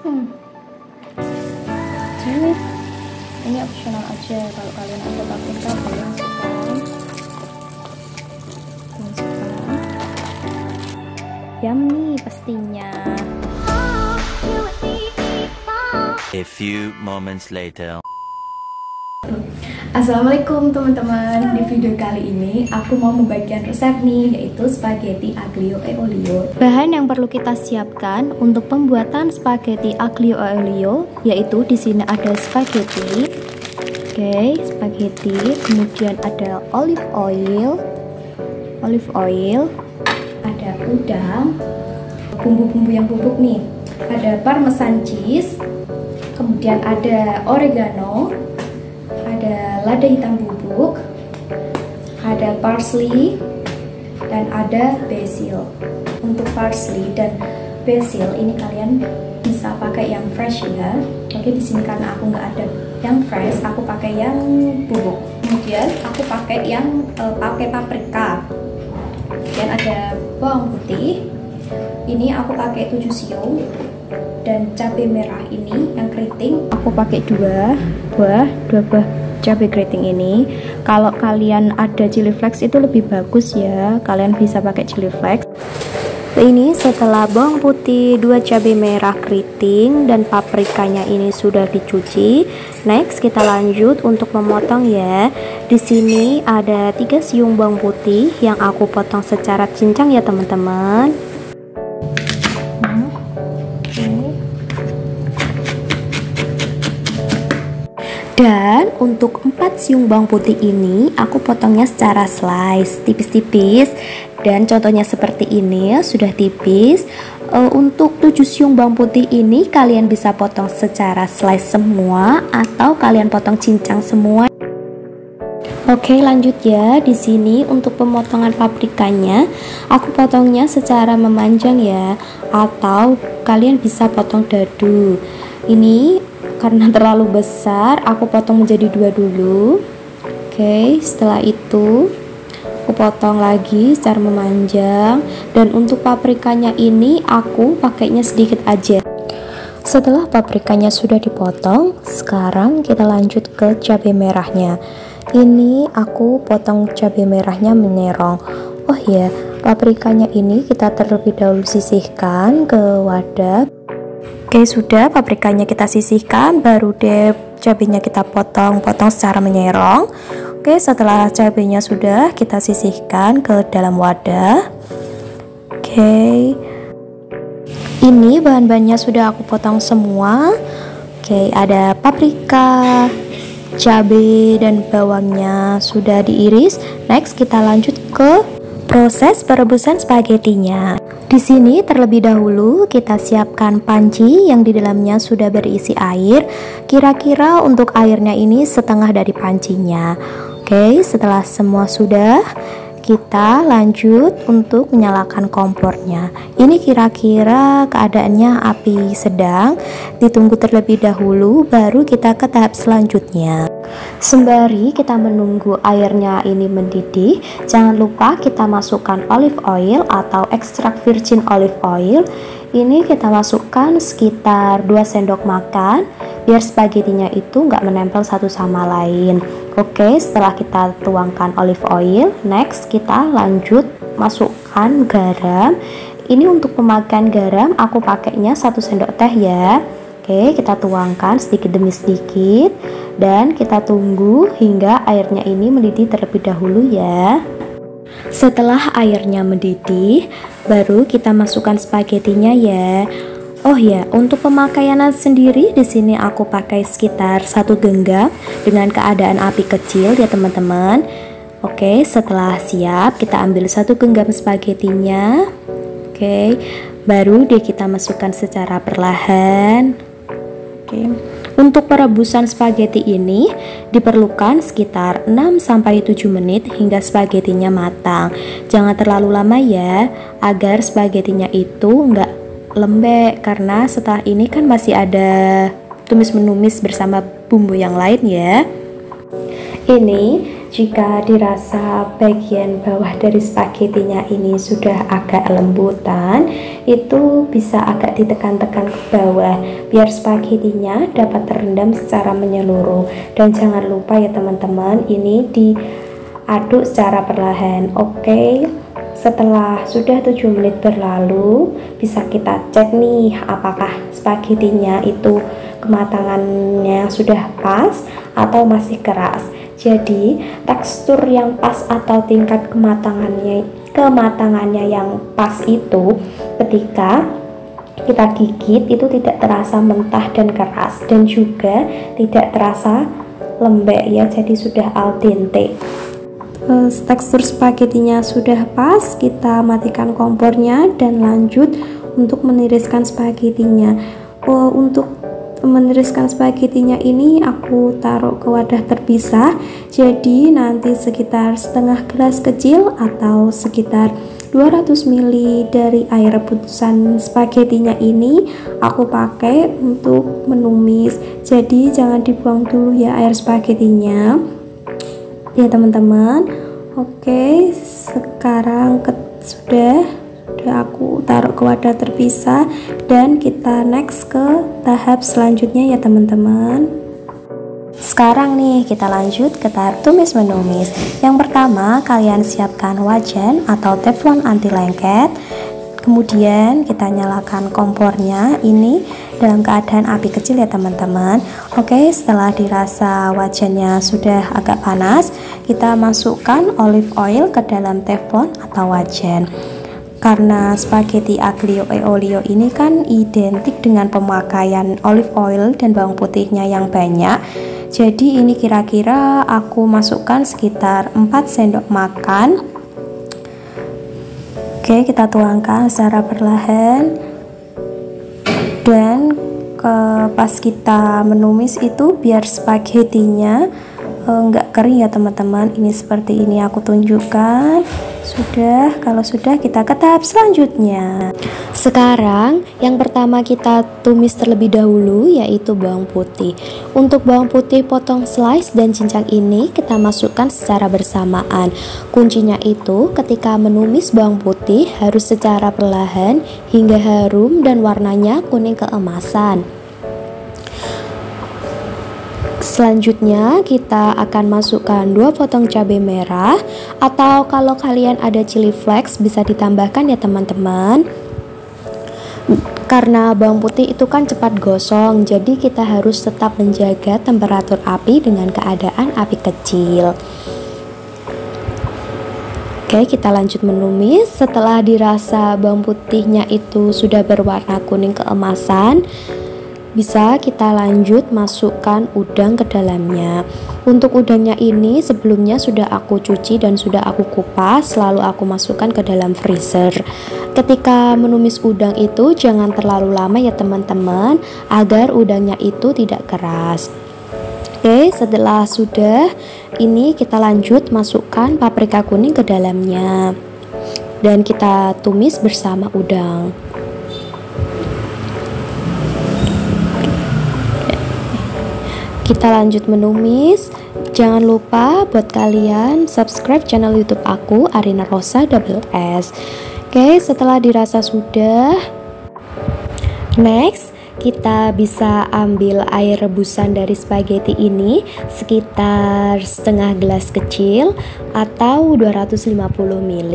Jadi ini opsional aja, kalau kalian ada paprika boleh masukkan. Yummy pastinya. A few moments later. Assalamualaikum teman-teman. Di video kali ini aku mau membagikan resep nih, yaitu spaghetti aglio e olio. Bahan yang perlu kita siapkan untuk pembuatan spaghetti aglio e olio yaitu di sini ada spaghetti. Oke, spaghetti, kemudian ada olive oil, ada udang, bumbu-bumbu yang bubuk nih. Ada parmesan cheese, kemudian ada oregano, ada lada hitam bubuk, ada parsley, dan ada basil. Untuk parsley dan basil ini kalian bisa pakai yang fresh ya. Oke, di sini karena aku nggak ada yang fresh, aku pakai yang bubuk. Kemudian aku pakai yang pakai paprika. Kemudian ada bawang putih. Ini aku pakai 7 siung. Dan cabai merah ini yang keriting aku pakai dua buah cabai keriting ini. Kalau kalian ada chili flakes itu lebih bagus ya, kalian bisa pakai chili flakes. Ini setelah bawang putih, 2 cabai merah keriting dan paprikanya ini sudah dicuci. Next kita lanjut untuk memotong ya. Di sini ada 3 siung bawang putih yang aku potong secara cincang ya teman-teman. Dan untuk 4 siung bawang putih ini aku potongnya secara slice tipis-tipis, dan contohnya seperti ini ya, sudah tipis. Untuk 7 siung bawang putih ini kalian bisa potong secara slice semua atau kalian potong cincang semua. Oke, lanjut ya. Di sini untuk pemotongan paprikanya aku potongnya secara memanjang ya, atau kalian bisa potong dadu. Ini karena terlalu besar, aku potong menjadi 2 dulu. Oke, setelah itu aku potong lagi secara memanjang. Dan untuk paprikanya ini aku pakainya sedikit aja. Setelah paprikanya sudah dipotong, sekarang kita lanjut ke cabai merahnya. Ini aku potong cabai merahnya menyerong. Oh ya, paprikanya ini kita terlebih dahulu sisihkan ke wadah. Oke, sudah paprikanya kita sisihkan, baru deh cabenya kita potong secara menyerong. Oke, setelah cabenya sudah kita sisihkan ke dalam wadah. Oke, ini bahan-bahannya sudah aku potong semua. Oke, ada paprika, cabai dan bawangnya sudah diiris. Next kita lanjut ke proses perebusan spagettinya. Di sini terlebih dahulu kita siapkan panci yang di dalamnya sudah berisi air. Kira-kira untuk airnya ini setengah dari pancinya. Oke, setelah semua sudah, kita lanjut untuk menyalakan kompornya. Ini kira-kira keadaannya api sedang. Ditunggu terlebih dahulu, baru kita ke tahap selanjutnya. Sembari kita menunggu airnya ini mendidih, jangan lupa kita masukkan olive oil atau ekstrak virgin olive oil. Ini kita masukkan sekitar 2 sendok makan biar spagettinya itu nggak menempel satu sama lain. Oke, setelah kita tuangkan olive oil, next kita lanjut masukkan garam. Ini untuk pemakaian garam aku pakainya 1 sendok teh ya. Oke, kita tuangkan sedikit demi sedikit dan kita tunggu hingga airnya ini mendidih terlebih dahulu ya. Setelah airnya mendidih, baru kita masukkan spagettinya ya. Oh ya, untuk pemakaiannya sendiri di sini aku pakai sekitar 1 genggam dengan keadaan api kecil ya teman-teman. Oke, setelah siap kita ambil 1 genggam spagettinya. Oke, baru deh kita masukkan secara perlahan. Oke. Untuk perebusan spaghetti ini diperlukan sekitar 6-7 menit hingga spagettinya matang. Jangan terlalu lama ya, agar spagettinya itu enggak lembek, karena setelah ini kan masih ada tumis-menumis bersama bumbu yang lain ya. Ini Jika dirasa bagian bawah dari spaghettinya ini sudah agak lembutan, itu bisa agak ditekan-tekan ke bawah biar spaghettinya dapat terendam secara menyeluruh. Dan jangan lupa ya teman-teman, ini diaduk secara perlahan. Oke, setelah sudah 7 menit berlalu, bisa kita cek nih apakah spaghettinya itu kematangannya sudah pas atau masih keras. Jadi tekstur yang pas atau tingkat kematangannya yang pas itu ketika kita gigit itu tidak terasa mentah dan keras, dan juga tidak terasa lembek ya, jadi sudah al dente. Tekstur spagettinya sudah pas, kita matikan kompornya dan lanjut untuk meniriskan spagettinya. Untuk meniriskan spagettinya ini aku taruh ke wadah terpisah, jadi nanti sekitar setengah gelas kecil atau sekitar 200 ml dari air rebusan spagettinya ini aku pakai untuk menumis. Jadi jangan dibuang dulu ya air spagettinya ya teman-teman. Oke, sekarang sudah aku taruh ke wadah terpisah dan kita next ke tahap selanjutnya ya teman-teman. Sekarang nih kita lanjut ke tahap tumis menumis. Yang pertama, kalian siapkan wajan atau teflon anti lengket. Kemudian kita nyalakan kompornya ini dalam keadaan api kecil ya teman-teman. Oke, setelah dirasa wajannya sudah agak panas, kita masukkan olive oil ke dalam teflon atau wajan. Karena spaghetti aglio e olio ini kan identik dengan pemakaian olive oil dan bawang putihnya yang banyak, jadi ini kira-kira aku masukkan sekitar 4 sendok makan. Oke, kita tuangkan secara perlahan, dan pas kita menumis itu biar spagettinya enggak kering ya teman-teman. Ini seperti ini aku tunjukkan. Sudah, kalau sudah kita ke tahap selanjutnya. Sekarang yang pertama kita tumis terlebih dahulu yaitu bawang putih. Untuk bawang putih potong slice dan cincang ini kita masukkan secara bersamaan. Kuncinya itu ketika menumis bawang putih harus secara perlahan hingga harum dan warnanya kuning keemasan. Selanjutnya kita akan masukkan 2 potong cabai merah, atau kalau kalian ada chili flakes bisa ditambahkan ya teman-teman. Karena bawang putih itu kan cepat gosong, jadi kita harus tetap menjaga temperatur api dengan keadaan api kecil. Oke, kita lanjut menumis. Setelah dirasa bawang putihnya itu sudah berwarna kuning keemasan, bisa kita lanjut masukkan udang ke dalamnya. Untuk udangnya ini sebelumnya sudah aku cuci dan sudah aku kupas, lalu aku masukkan ke dalam freezer. Ketika menumis udang itu jangan terlalu lama ya teman-teman, agar udangnya itu tidak keras. Oke, setelah sudah ini kita lanjut masukkan paprika kuning ke dalamnya dan kita tumis bersama udang. Kita lanjut menumis. Jangan lupa buat kalian subscribe channel YouTube aku, Arina Rosa Double S. Oke, setelah dirasa sudah, next kita bisa ambil air rebusan dari spaghetti ini sekitar setengah gelas kecil atau 250 ml.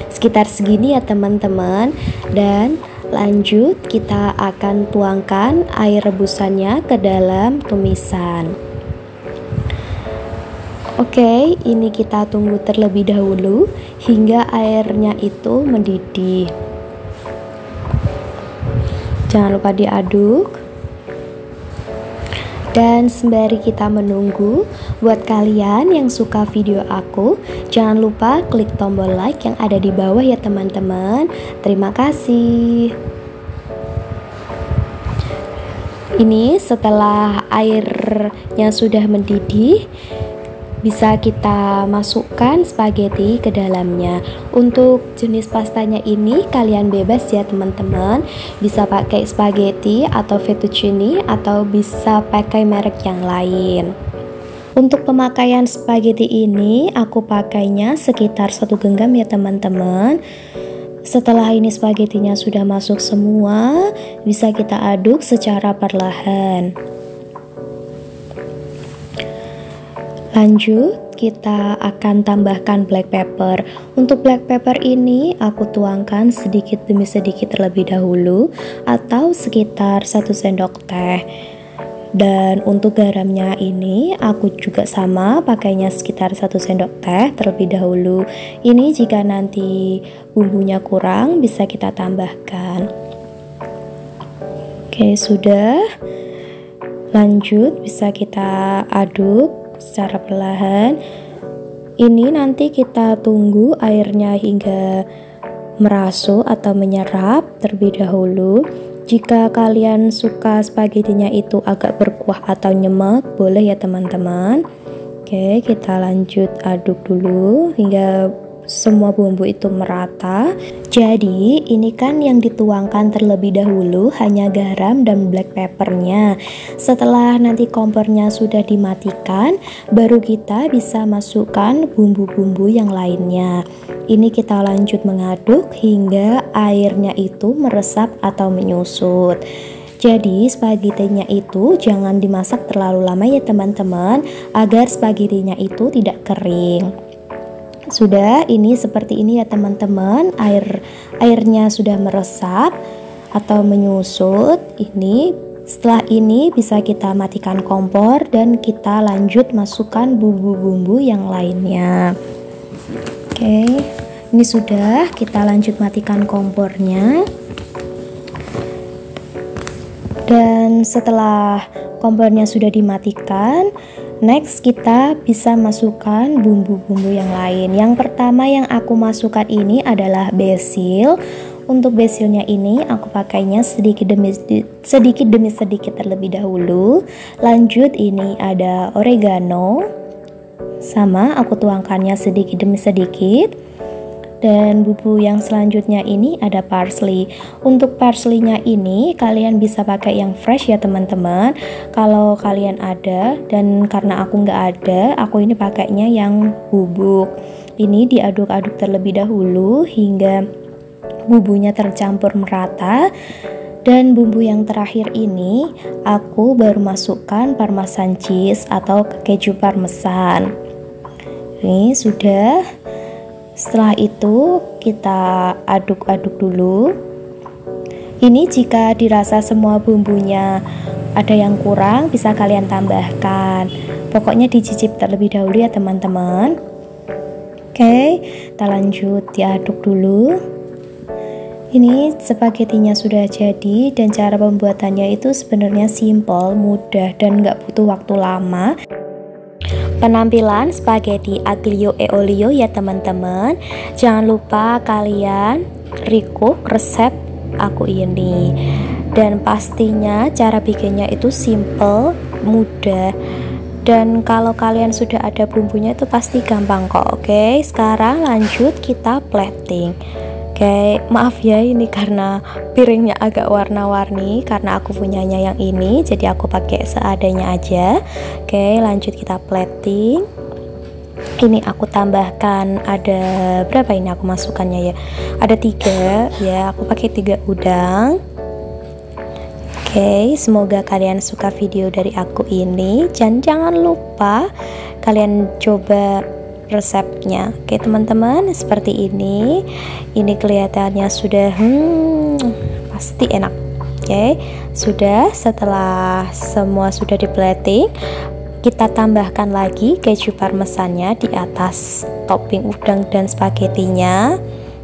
Sekitar segini ya teman-teman, dan lanjut kita akan tuangkan air rebusannya ke dalam tumisan. Oke, ini kita tunggu terlebih dahulu hingga airnya itu mendidih. Jangan lupa diaduk. Dan sembari kita menunggu, buat kalian yang suka video aku, jangan lupa klik tombol like yang ada di bawah ya teman-teman. Terima kasih. Ini setelah airnya sudah mendidih, bisa kita masukkan spaghetti ke dalamnya. Untuk jenis pastanya ini kalian bebas ya teman-teman, bisa pakai spaghetti atau fettuccine atau bisa pakai merek yang lain. Untuk pemakaian spaghetti ini aku pakainya sekitar 1 genggam ya teman-teman. Setelah ini spagettinya sudah masuk semua, bisa kita aduk secara perlahan. Lanjut, kita akan tambahkan black pepper. Untuk black pepper ini aku tuangkan sedikit demi sedikit terlebih dahulu, atau sekitar 1 sendok teh. Dan untuk garamnya ini aku juga sama, pakainya sekitar 1 sendok teh terlebih dahulu. Ini jika nanti bumbunya kurang bisa kita tambahkan. Oke, sudah. Lanjut, bisa kita aduk secara perlahan. Ini nanti kita tunggu airnya hingga merasuk atau menyerap terlebih dahulu. Jika kalian suka spagettinya itu agak berkuah atau nyemek, boleh ya teman-teman. Oke, kita lanjut aduk dulu hingga semua bumbu itu merata. Jadi ini kan yang dituangkan terlebih dahulu hanya garam dan black peppernya. Setelah nanti kompornya sudah dimatikan, baru kita bisa masukkan bumbu-bumbu yang lainnya. Ini kita lanjut mengaduk hingga airnya itu meresap atau menyusut. Jadi spagettinya itu jangan dimasak terlalu lama ya teman-teman, agar spagettinya itu tidak kering. Sudah, ini seperti ini ya teman-teman. Airnya sudah meresap atau menyusut. Setelah ini bisa kita matikan kompor dan kita lanjut masukkan bumbu-bumbu yang lainnya. Oke, ini sudah, kita lanjut matikan kompornya. Dan setelah kompornya sudah dimatikan, next kita bisa masukkan bumbu-bumbu yang lain. Yang pertama yang aku masukkan ini adalah basil. Untuk basilnya ini aku pakainya sedikit demi sedikit terlebih dahulu. Lanjut, ini ada oregano. Sama, aku tuangkannya sedikit demi sedikit. Dan bumbu yang selanjutnya ini ada parsley. Untuk parsleynya ini kalian bisa pakai yang fresh ya teman-teman, kalau kalian ada. Dan karena aku nggak ada, aku ini pakainya yang bubuk. Ini diaduk-aduk terlebih dahulu hingga bumbunya tercampur merata. Dan bumbu yang terakhir ini aku baru masukkan parmesan cheese atau keju parmesan. Ini sudah. Setelah itu kita aduk-aduk dulu. Ini jika dirasa semua bumbunya ada yang kurang, bisa kalian tambahkan. Pokoknya dicicip terlebih dahulu ya teman-teman. Oke, kita lanjut diaduk dulu. Ini spagettinya sudah jadi dan cara pembuatannya itu sebenarnya simple, mudah dan nggak butuh waktu lama. Penampilan spaghetti aglio e olio ya teman-teman. Jangan lupa kalian recook resep aku ini. Dan pastinya cara bikinnya itu simple, mudah. Dan kalau kalian sudah ada bumbunya itu pasti gampang kok. Oke, sekarang lanjut kita plating. Oke, maaf ya ini karena piringnya agak warna-warni karena aku punyanya yang ini, jadi aku pakai seadanya aja. Oke, lanjut kita plating. Ini aku tambahkan ada berapa ini aku masukkannya ya? Ada 3 ya, aku pakai 3 udang. Oke, semoga kalian suka video dari aku ini. Jangan lupa kalian coba resepnya. Oke teman-teman, seperti ini kelihatannya sudah pasti enak. Oke, sudah. Setelah semua sudah di plating, kita tambahkan lagi keju parmesannya di atas topping udang dan spagettinya.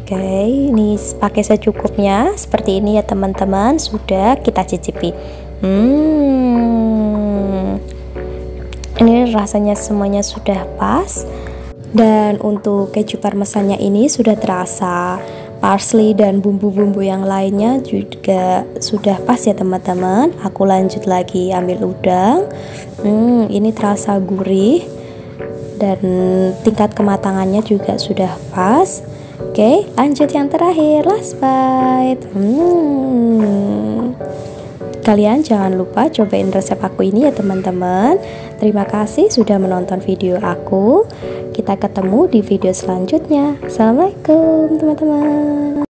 Oke, ini pakai secukupnya seperti ini ya teman-teman. Sudah, kita cicipi. Ini rasanya semuanya sudah pas. Dan untuk keju parmesannya ini sudah terasa, parsley dan bumbu-bumbu yang lainnya juga sudah pas ya teman-teman. Aku lanjut lagi ambil udang. Ini terasa gurih dan tingkat kematangannya juga sudah pas. Oke, lanjut yang terakhir, last bite. Kalian jangan lupa cobain resep aku ini ya teman-teman. Terima kasih sudah menonton video aku. Kita ketemu di video selanjutnya. Assalamualaikum teman-teman.